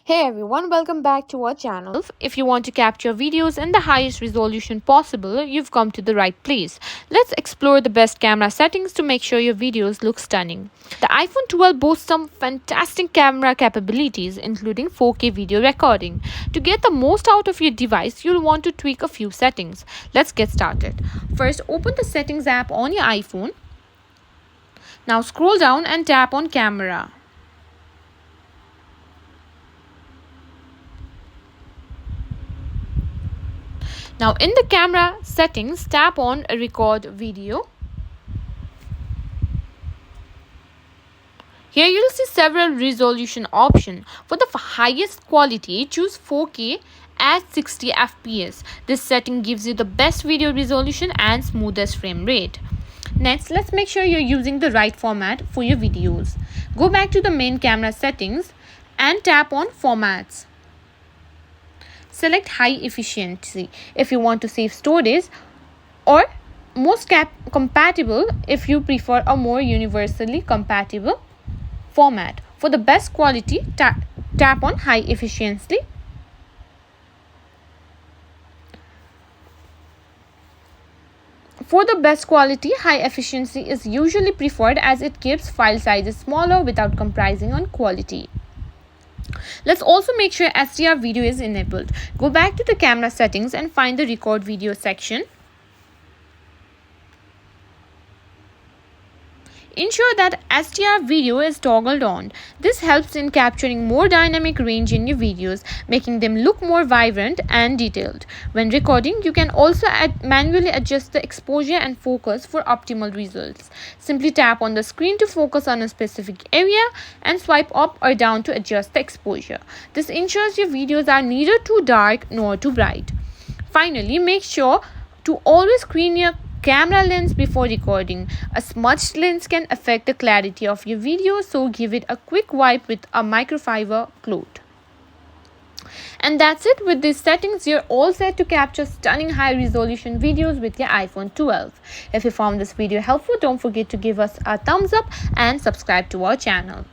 Hey everyone, welcome back to our channel. If you want to capture videos in the highest resolution possible, you've come to the right place. Let's explore the best camera settings to make sure your videos look stunning. The iPhone 12 boasts some fantastic camera capabilities, including 4K video recording. To get the most out of your device, you'll want to tweak a few settings. Let's get started. First, open the Settings app on your iPhone. Now scroll down and tap on Camera. Now in the camera settings, tap on Record Video. Here you'll see several resolution options. For the highest quality, choose 4K at 60 fps. This setting gives you the best video resolution and smoothest frame rate. Next, let's make sure you're using the right format for your videos. Go back to the main camera settings and tap on Formats. Select high efficiency if you want to save storage, or most compatible if you prefer a more universally compatible format. For the best quality, tap on high efficiency. For the best quality, high efficiency is usually preferred as it keeps file sizes smaller without compromising on quality. Let's also make sure HDR video is enabled. Go back to the camera settings and find the record video section. Ensure that HDR video is toggled on. This helps in capturing more dynamic range in your videos, making them look more vibrant and detailed. When recording, you can also manually adjust the exposure and focus for optimal results. Simply tap on the screen to focus on a specific area and swipe up or down to adjust the exposure. This ensures your videos are neither too dark nor too bright. Finally, make sure to always clean your camera lens before recording. A smudged lens can affect the clarity of your video, so give it a quick wipe with a microfiber cloth. And that's it. With these settings, you're all set to capture stunning high resolution videos with your iPhone 12. If you found this video helpful, don't forget to give us a thumbs up and subscribe to our channel.